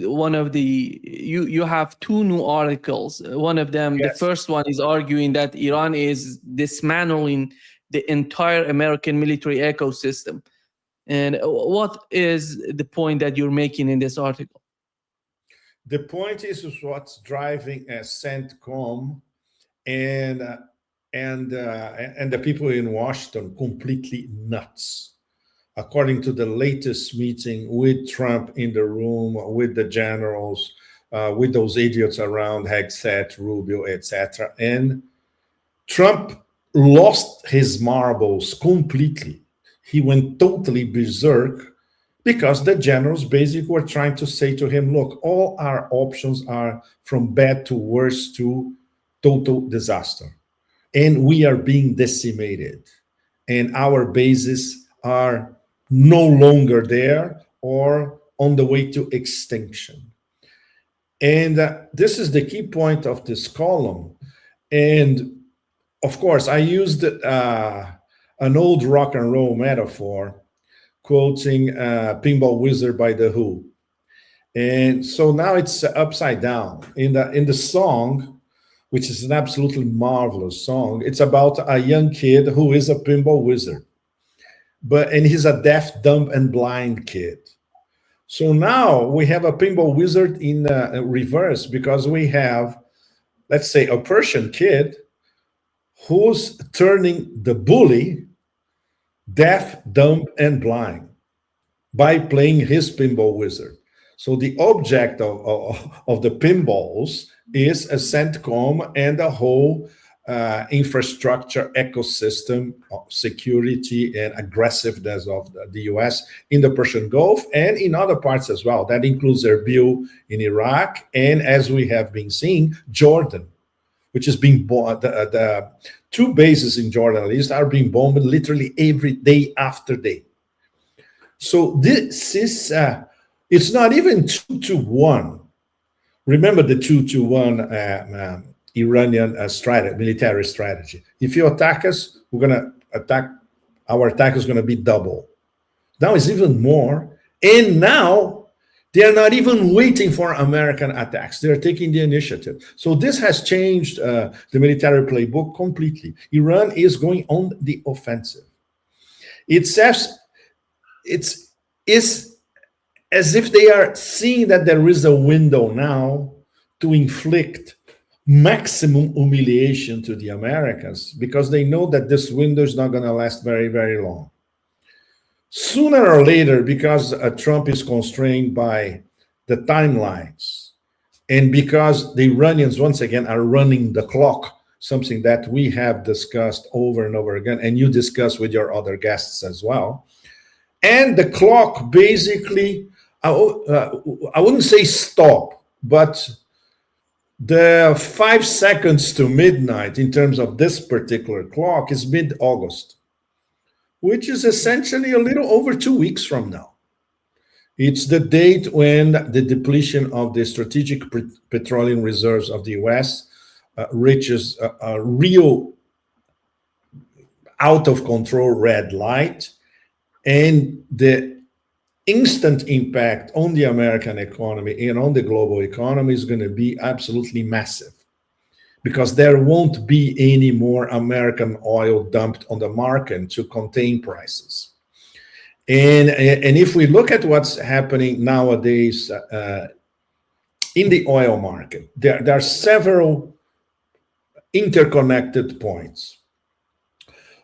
one of the you have two new articles. One of them, the Yes. first one, is arguing that Iran is dismantling the entire American military ecosystem. And what is the point that you're making in this article? The point is what's driving CENTCOM and and the people in Washington completely nuts. According to the latest meeting with Trump in the room, with the generals, with those idiots around, Hegseth, Rubio, etc. And Trump lost his marbles completely. He went totally berserk because the generals basically were trying to say to him, look, all our options are from bad to worse to total disaster. And we are being decimated. And our bases are no longer there or on the way to extinction. And this is the key point of this column. And of course, I used an old rock and roll metaphor, quoting Pinball Wizard by The Who. And so now it's upside down. In the song, which is an absolutely marvelous song, it's about a young kid who is a pinball wizard. And he's a deaf, dumb, and blind kid. So now we have a pinball wizard in reverse, because we have, let's say, a Persian kid who's turning the bully deaf, dumb, and blind by playing his pinball wizard. So the object of the pinballs is a CENTCOM and the whole infrastructure ecosystem of security and aggressiveness of the US in the Persian Gulf and in other parts as well. That includes Erbil in Iraq, and as we have been seeing, Jordan, which is being bombed. The two bases in Jordan, at least, are being bombed literally every day after day. So this is, it's not even 2-1. Remember the 2-1 Iranian strategy, military strategy. If you attack us, we're going to attack, our attack is going to be double. Now it's even more. And now they are not even waiting for American attacks. They're taking the initiative. So this has changed the military playbook completely. Iran is going on the offensive. It says it's as if they are seeing that there is a window now to inflict maximum humiliation to the Americans, because they know that this window is not going to last very, very long. Sooner or later, because Trump is constrained by the timelines, and because the Iranians, once again, are running the clock, something that we have discussed over and over again, and you discuss with your other guests as well. And the clock basically, I wouldn't say stop, but the 5 seconds to midnight in terms of this particular clock is mid-August, which is essentially a little over 2 weeks from now. It's the date when the depletion of the strategic petroleum reserves of the US reaches a real out of control red light, and the instant impact on the American economy and on the global economy is going to be absolutely massive, because there won't be any more American oil dumped on the market to contain prices. And if we look at what's happening nowadays in the oil market, there are several interconnected points,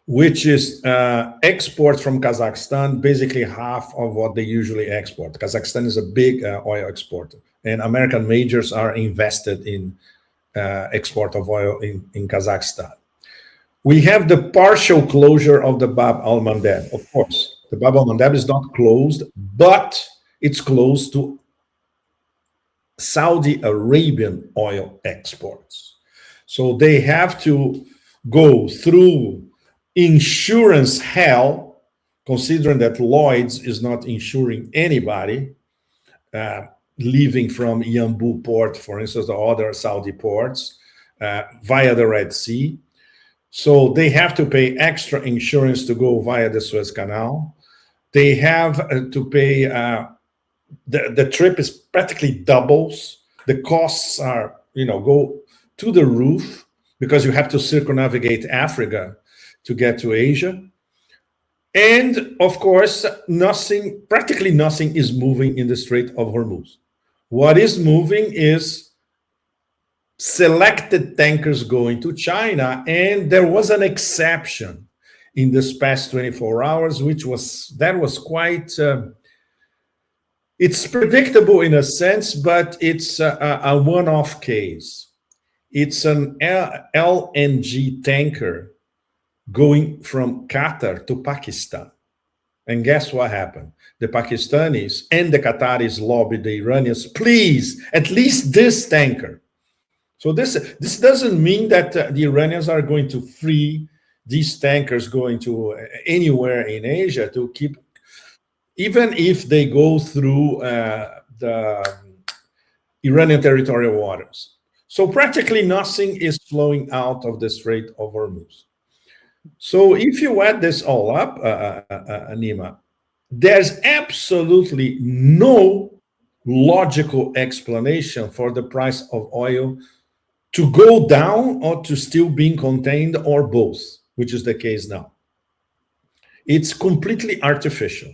which is export from Kazakhstan, basically half of what they usually export. Kazakhstan is a big oil exporter, and American majors are invested in export of oil in Kazakhstan. We have the partial closure of the Bab al-Mandeb. Of course, the Bab al-Mandeb is not closed, but it's closed to Saudi Arabian oil exports. So they have to go through insurance hell, considering that Lloyd's is not insuring anybody leaving from Yanbu port, for instance, or other Saudi ports via the Red Sea. So they have to pay extra insurance to go via the Suez Canal. They have to pay the trip is practically doubles. The costs are, go to the roof because you have to circumnavigate Africa to get to Asia. And of course, practically nothing is moving in the Strait of Hormuz. What is moving is selected tankers going to China, and there was an exception in this past 24 hours, that was quite, it's predictable in a sense, but it's a one-off case. It's an LNG tanker going from Qatar to Pakistan. And guess what happened? The Pakistanis and the Qataris lobbied the Iranians, please, at least this tanker. So this doesn't mean that the Iranians are going to free these tankers going to anywhere in Asia to keep, even if they go through the Iranian territorial waters. So practically nothing is flowing out of the Strait of Hormuz. So if you add this all up, Anima, there's absolutely no logical explanation for the price of oil to go down or to still being contained, or both, which is the case now. It's completely artificial.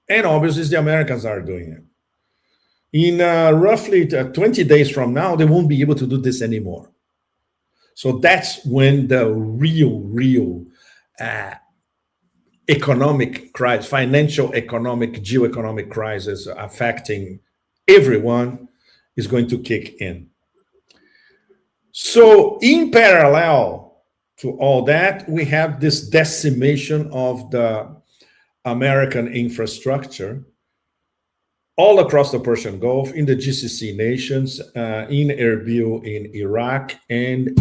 And obviously the Americans are doing it. In roughly 20 days from now, they won't be able to do this anymore. So that's when the real economic crisis, financial, economic, geoeconomic crisis affecting everyone is going to kick in. So in parallel to all that, we have this decimation of the American infrastructure all across the Persian Gulf, in the GCC nations, in Erbil, in Iraq, and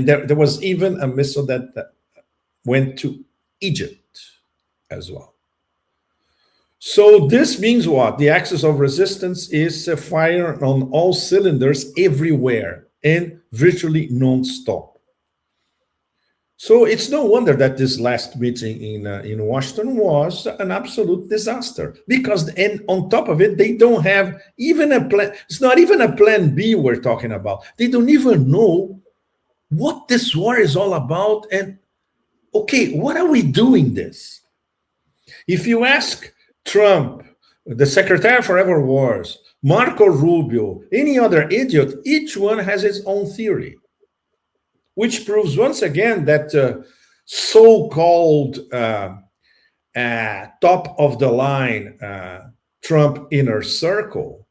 there was even a missile that went to Egypt as well. So this means what? The axis of resistance is firing on all cylinders everywhere and virtually non-stop. So it's no wonder that this last meeting in Washington was an absolute disaster, because, and on top of it, they don't have even a plan. It's not even a plan B we're talking about. They don't even know what this war is all about. And okay, what are we doing this? If you ask Trump, the Secretary of Forever Wars, Marco Rubio, any other idiot, each one has his own theory, which proves once again that so-called top of the line Trump inner circle,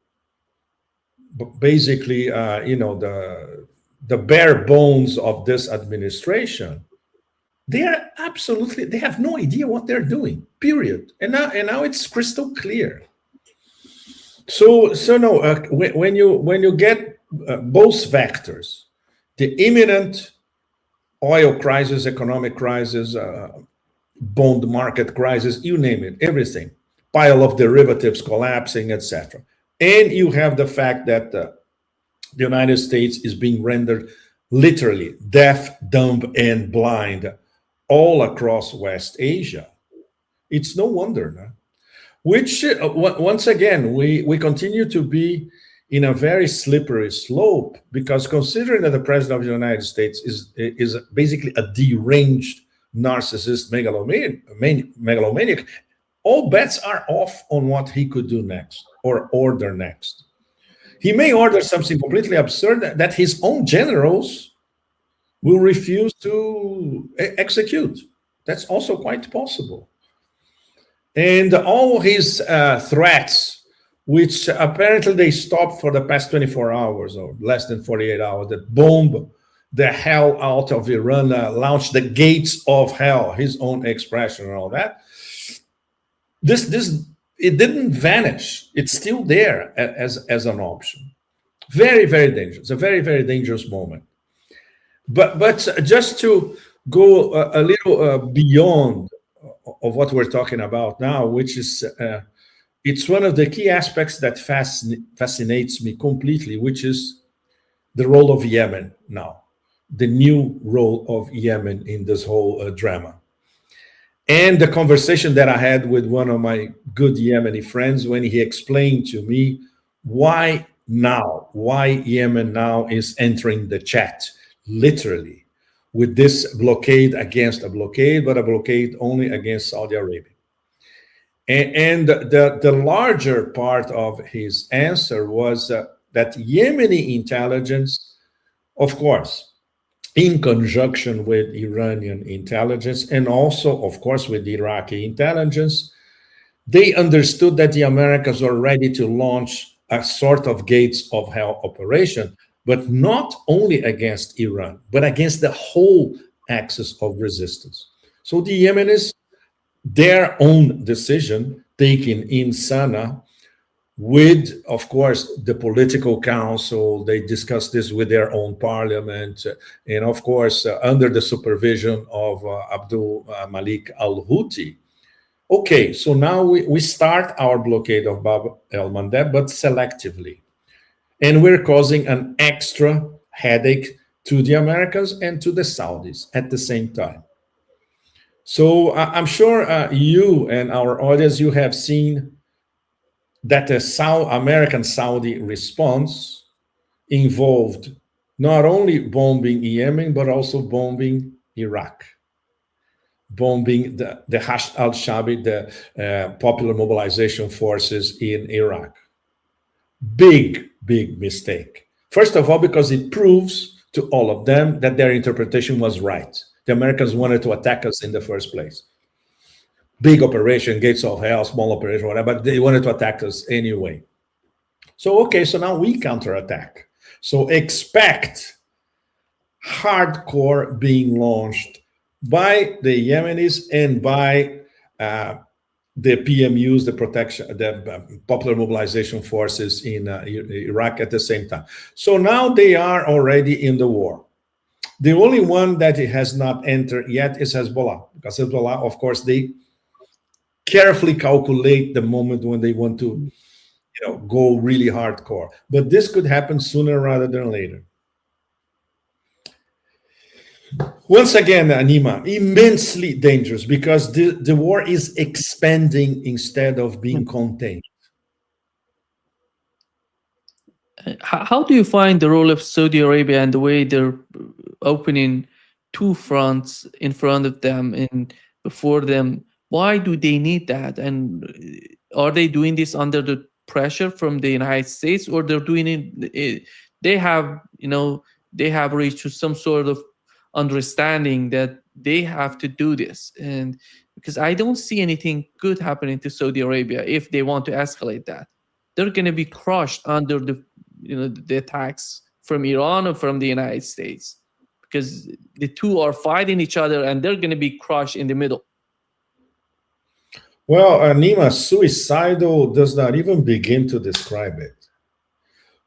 basically, the bare bones of this administration, they have no idea what they're doing, period. And now it's crystal clear. So no, when you get both vectors, the imminent oil crisis, economic crisis, bond market crisis, you name it, everything, pile of derivatives collapsing, etc. And you have the fact that the United States is being rendered literally deaf, dumb, and blind all across West Asia. It's no wonder, no? Which, once again, we continue to be in a very slippery slope, because considering that the president of the United States is basically a deranged narcissist megalomaniac, all bets are off on what he could do next or order next. He may order something completely absurd that his own generals will refuse to execute. That's also quite possible. And all his threats, which apparently they stopped for the past 24 hours or less than 48 hours, that bomb the hell out of Iran, launched the gates of hell, his own expression and all that. It didn't vanish. It's still there as an option. Very, very dangerous. A very, very dangerous moment. But just to go a little beyond of what we're talking about now, which is it's one of the key aspects that fascinates me completely, which is the role of Yemen now, the new role of Yemen in this whole drama. And the conversation that I had with one of my good Yemeni friends when he explained to me why now, why Yemen now is entering the chat, literally, with this blockade against a blockade, but a blockade only against Saudi Arabia. And the larger part of his answer was that Yemeni intelligence, of course, in conjunction with Iranian intelligence and also, of course, with Iraqi intelligence, they understood that the Americans were ready to launch a sort of gates of hell operation, but not only against Iran, but against the whole axis of resistance. So the Yemenis, their own decision taken in Sana'a, with, of course, the political council, they discussed this with their own parliament, and of course, under the supervision of Abdul Malik al-Houthi. Okay, so now we start our blockade of Bab el-Mandeb, but selectively. And we're causing an extra headache to the Americans and to the Saudis at the same time. So I'm sure you and our audience, you have seen that the American-Saudi response involved not only bombing Yemen, but also bombing Iraq, bombing the Hashd al-Shabi, the Popular Mobilization Forces in Iraq. Big mistake. First of all, because it proves to all of them that their interpretation was right. The Americans wanted to attack us in the first place. Big operation, gates of hell, small operation, whatever, but they wanted to attack us anyway. So, okay, so now we counterattack. So expect hardcore being launched by the Yemenis and by the PMUs, the Popular Mobilization Forces in Iraq at the same time. So now they are already in the war. The only one that has not entered yet is Hezbollah, because Hezbollah, of course, they carefully calculate the moment when they want to, go really hardcore. But this could happen sooner rather than later. Once again, Nima, immensely dangerous because the war is expanding instead of being contained. How do you find the role of Saudi Arabia and the way they're opening two fronts in front of them and before them? Why do they need that? And are they doing this under the pressure from the United States, or they're doing it? They have reached to some sort of understanding that they have to do this, and because I don't see anything good happening to Saudi Arabia if they want to escalate that, they're going to be crushed under the attacks from Iran or from the United States, because the two are fighting each other and they're going to be crushed in the middle. Well, Nima, suicidal does not even begin to describe it.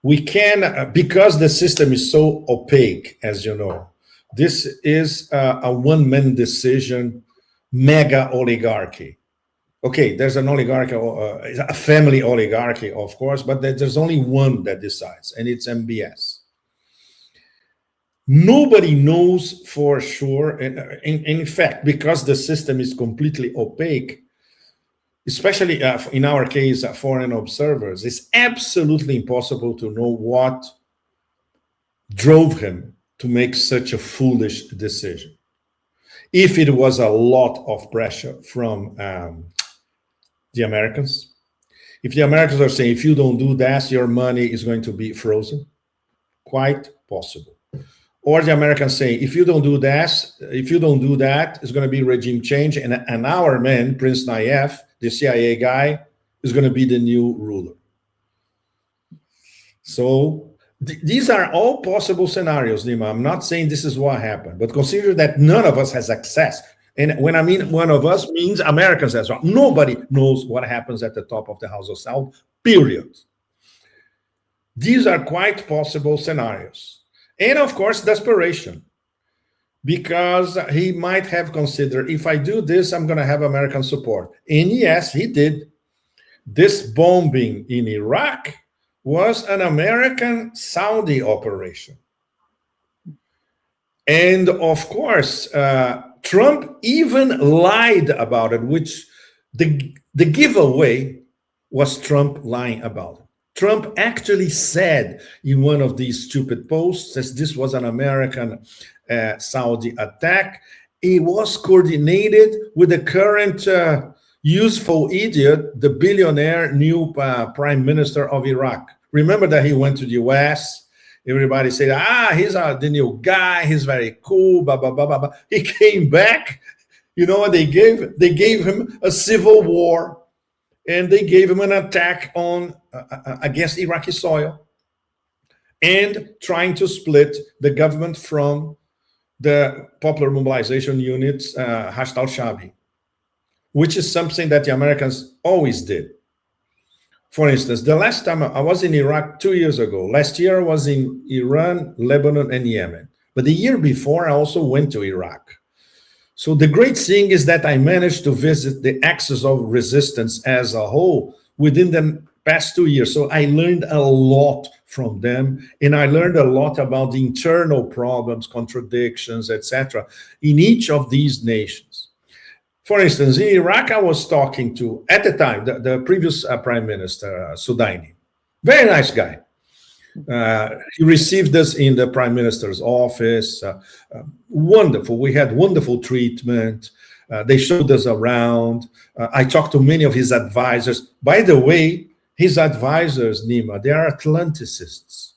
We can, because the system is so opaque, as you know, this is a one-man decision, mega oligarchy. Okay, there's an oligarchy, a family oligarchy, of course, but there's only one that decides, and it's MBS. Nobody knows for sure. In fact, because the system is completely opaque, especially in our case, foreign observers, it's absolutely impossible to know what drove him to make such a foolish decision. If it was a lot of pressure from the Americans, if the Americans are saying, if you don't do that, your money is going to be frozen, quite possible. Or the Americans say, if you don't do that, it's going to be regime change, and our man, Prince Nayef, the CIA guy, is going to be the new ruler. So these are all possible scenarios, Nima. I'm not saying this is what happened, but consider that none of us has access. And when I mean one of us, means Americans as well. Nobody knows what happens at the top of the House of Saud, period. These are quite possible scenarios. And of course, desperation. Because he might have considered, if I do this, I'm going to have American support. And yes, he did. This bombing in Iraq was an American-Saudi operation. And of course, Trump even lied about it, which the giveaway was Trump lying about it. Trump actually said in one of these stupid posts that this was an American Saudi attack. It was coordinated with the current useful idiot, the billionaire new prime minister of Iraq. Remember that he went to the US? Everybody said, he's the new guy. He's very cool, blah, blah, blah, blah, blah. He came back. You know what they gave? They gave him a civil war, and they gave him an attack on against Iraqi soil and trying to split the government from the Popular Mobilization Unit's Hashd al-Shabi, which is something that the Americans always did. For instance, the last time I was in Iraq 2 years ago. Last year I was in Iran, Lebanon, and Yemen. But the year before, I also went to Iraq. So the great thing is that I managed to visit the axis of resistance as a whole within the past 2 years. So I learned a lot from them, and I learned a lot about the internal problems, contradictions, etc., in each of these nations. For instance, in Iraq, I was talking to, at the time, the previous Prime Minister, Sudaini. Very nice guy. He received us in the Prime Minister's office. Wonderful. We had wonderful treatment. They showed us around. I talked to many of his advisors. By the way, his advisors, Nima, they are Atlanticists.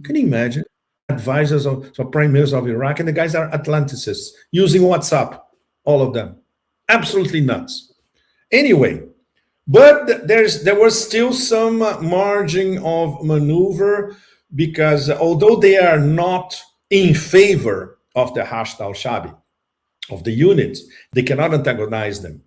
Can you imagine? Advisors of Prime Minister of Iraq, and the guys are Atlanticists, using WhatsApp, all of them. Absolutely nuts. Anyway, but there was still some margin of maneuver, because although they are not in favor of the Hashd al-Shabi, of the units, they cannot antagonize them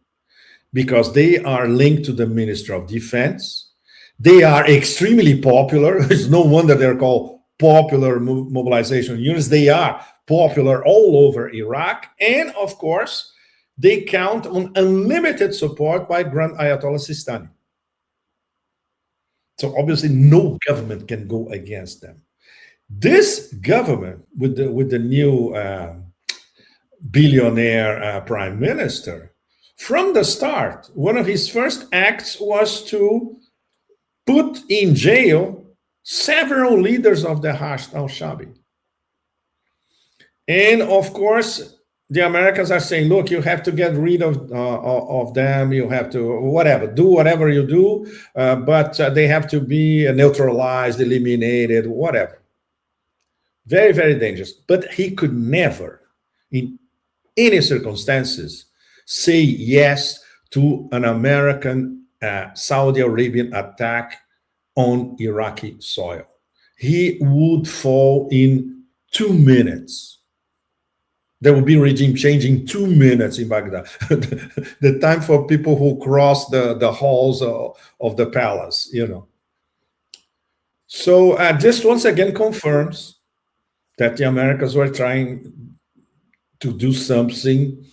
because they are linked to the Ministry of Defense. They are extremely popular. It's no wonder they're called popular mobilization units. They are popular all over Iraq. And of course, they count on unlimited support by Grand Ayatollah Sistani. So obviously no government can go against them. This government with the new billionaire prime minister, from the start, one of his first acts was to put in jail several leaders of the Hashd al-Shabi. And of course, the Americans are saying, look, you have to get rid of them. You have to, do whatever you do, but they have to be neutralized, eliminated, whatever. Very, very dangerous. But he could never, in any circumstances, say yes to an American Saudi Arabian attack on Iraqi soil. He would fall in 2 minutes. There will be regime change in 2 minutes in Baghdad. The time for people who cross the halls of the palace, you know. So this once again confirms that the Americans were trying to do something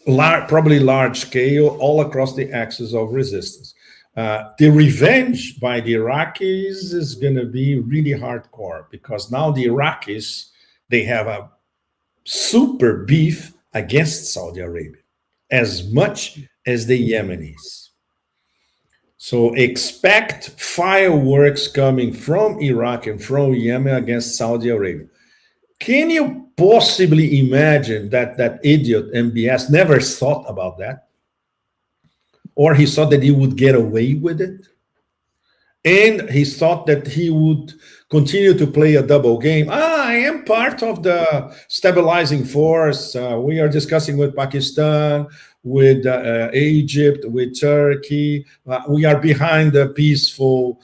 probably large scale all across the axis of resistance. The revenge by the Iraqis is going to be really hardcore, because now the Iraqis, they have a super beef against Saudi Arabia, as much as the Yemenis. So expect fireworks coming from Iraq and from Yemen against Saudi Arabia. Can you possibly imagine that idiot MBS never thought about that? Or he thought that he would get away with it? And he thought that he would continue to play a double game. I am part of the stabilizing force. We are discussing with Pakistan, with Egypt, with Turkey. We are behind the peaceful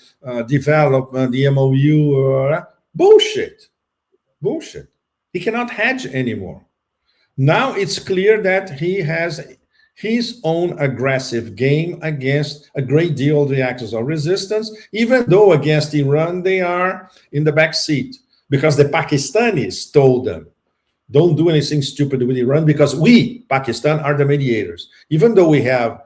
development, the MOU. Bullshit. Bullshit. He cannot hedge anymore. Now it's clear that he has his own aggressive game against a great deal of the axis of resistance, even though against Iran they are in the back seat, because the Pakistanis told them, don't do anything stupid with Iran, because we, Pakistan, are the mediators. Even though we have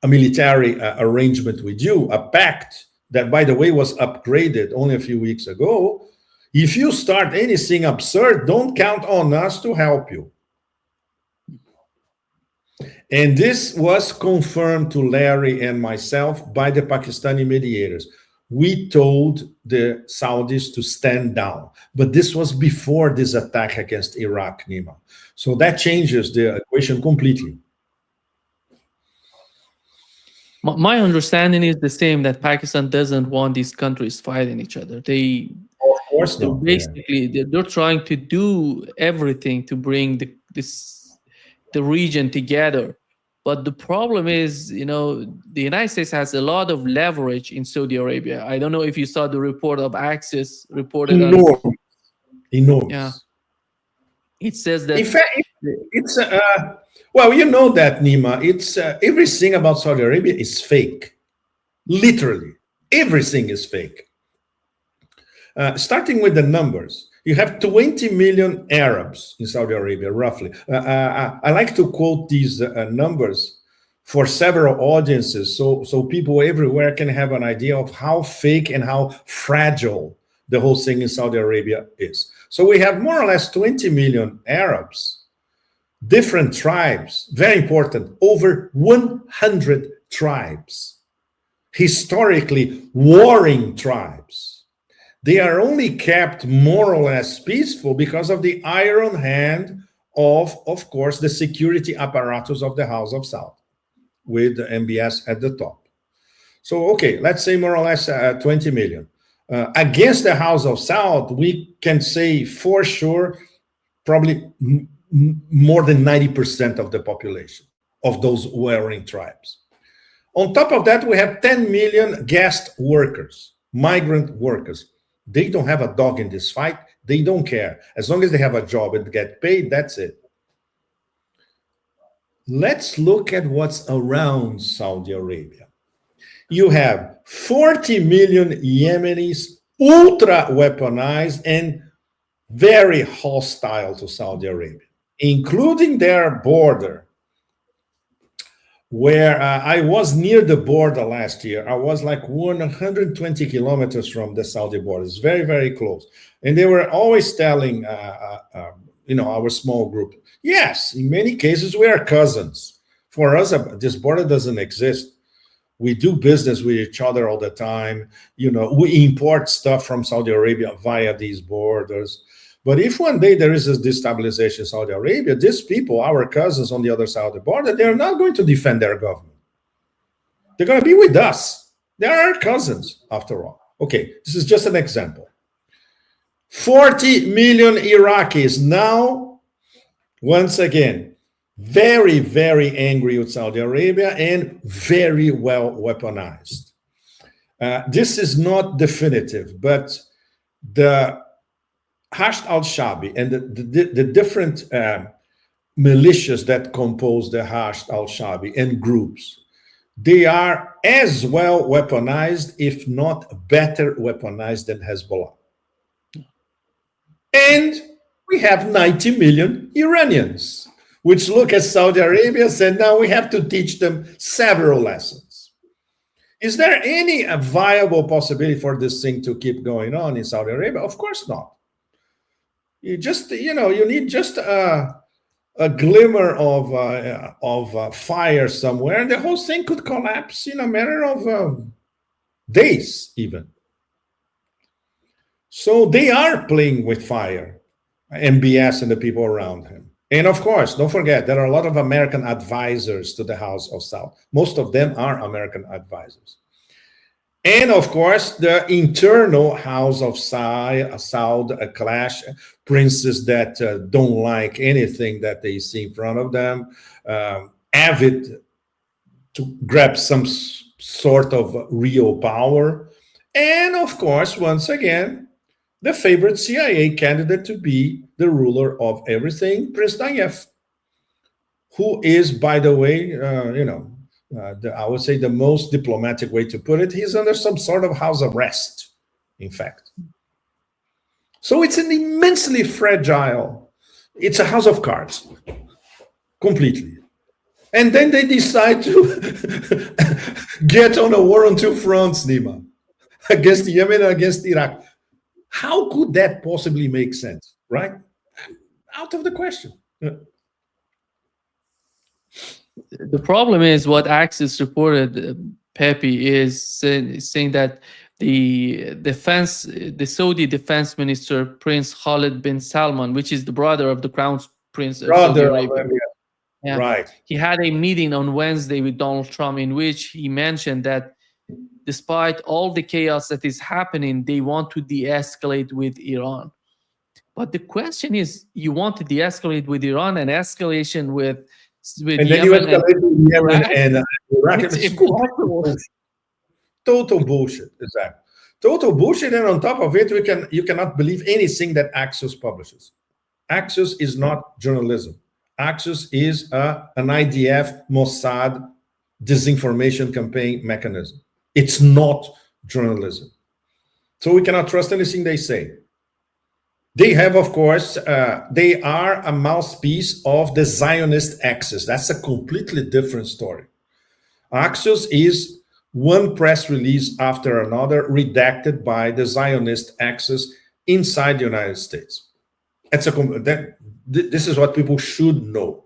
a military arrangement with you, a pact that, by the way, was upgraded only a few weeks ago, if you start anything absurd, don't count on us to help you. And this was confirmed to Larry and myself by the Pakistani mediators. We told the Saudis to stand down, but this was before this attack against Iraq, Nima. So that changes the equation completely. My understanding is the same, that Pakistan doesn't want these countries fighting each other. Of course They're not. Yeah. basically they're trying to do everything to bring the region together. But the problem is, the United States has a lot of leverage in Saudi Arabia. I don't know if you saw the report of Axis reported on. Enormous. Yeah, Enormous. it says In that. fact, it's well, you know that, Nima. It's everything about Saudi Arabia is fake. Literally, everything is fake. Starting with the numbers, you have 20 million Arabs in Saudi Arabia, roughly. I like to quote these numbers for several audiences, so people everywhere can have an idea of how fake and how fragile the whole thing in Saudi Arabia is. So we have more or less 20 million Arabs, different tribes, very important, over 100 tribes, historically warring tribes. They are only kept more or less peaceful because of the iron hand of course, the security apparatus of the House of Saud, with the MBS at the top. So, okay, let's say more or less 20 million. Against the House of Saud, we can say for sure, probably more than 90% of the population of those warring tribes. On top of that, we have 10 million guest workers, migrant workers. They don't have a dog in this fight. They don't care. As long as they have a job and get paid, that's it. Let's look at what's around Saudi Arabia. You have 40 million Yemenis, ultra weaponized and very hostile to Saudi Arabia, including their border, where I was near the border last year. I was like 120 kilometers from the Saudi border. It's very, very close. And they were always telling, our small group, yes, in many cases, we are cousins. For us, this border doesn't exist. We do business with each other all the time. We import stuff from Saudi Arabia via these borders. But if one day there is a destabilization in Saudi Arabia, these people, our cousins on the other side of the border, they're not going to defend their government. They're going to be with us. They're our cousins, after all. Okay, this is just an example. 40 million Iraqis now, once again, very, very angry with Saudi Arabia and very well weaponized. This is not definitive, but the Hashd al-Shabi and the different militias that compose the Hashd al-Shabi and groups, they are as well weaponized, if not better weaponized than Hezbollah. And we have 90 million Iranians, which look at Saudi Arabia and said, now we have to teach them several lessons. Is there any viable possibility for this thing to keep going on in Saudi Arabia? Of course not. You just, you need just a glimmer of fire somewhere, and the whole thing could collapse in a matter of days, even. So they are playing with fire, MBS and the people around him. And of course, don't forget, there are a lot of American advisors to the House of Saud. Most of them are American advisors. And of course, the internal House of Saud, a clash, princes that don't like anything that they see in front of them, avid to grab some sort of real power. And of course, once again, the favorite CIA candidate to be the ruler of everything, Prince Nayef, who is, by the way, I would say the most diplomatic way to put it, he's under some sort of house arrest, in fact. So it's an immensely fragile, it's a house of cards, completely. And then they decide to get on a war on two fronts, Nima, against Yemen and against Iraq. How could that possibly make sense, right? Out of the question. The problem is what Axis reported, Pepe, is saying that the Saudi defense minister, Prince Khalid bin Salman, which is the brother of the crown prince of Saudi Brother of Arabia. Yeah, right. he had a meeting on Wednesday with Donald Trump in which he mentioned that despite all the chaos that is happening, they want to de-escalate with Iran. But the question is, you want to de-escalate with Iran and escalation with And then you Yemen and escalate to Yemen Iraq? and Iraq. It's It's impossible. total bullshit. Exactly. Total bullshit. And on top of it, you cannot believe anything that Axios publishes. Axios is not journalism. Axios is an IDF Mossad disinformation campaign mechanism. It's not journalism. So we cannot trust anything they say. They have, of course, they are a mouthpiece of the Zionist axis. That's a completely different story. Axios is one press release after another redacted by the Zionist axis inside the United States. This is what people should know.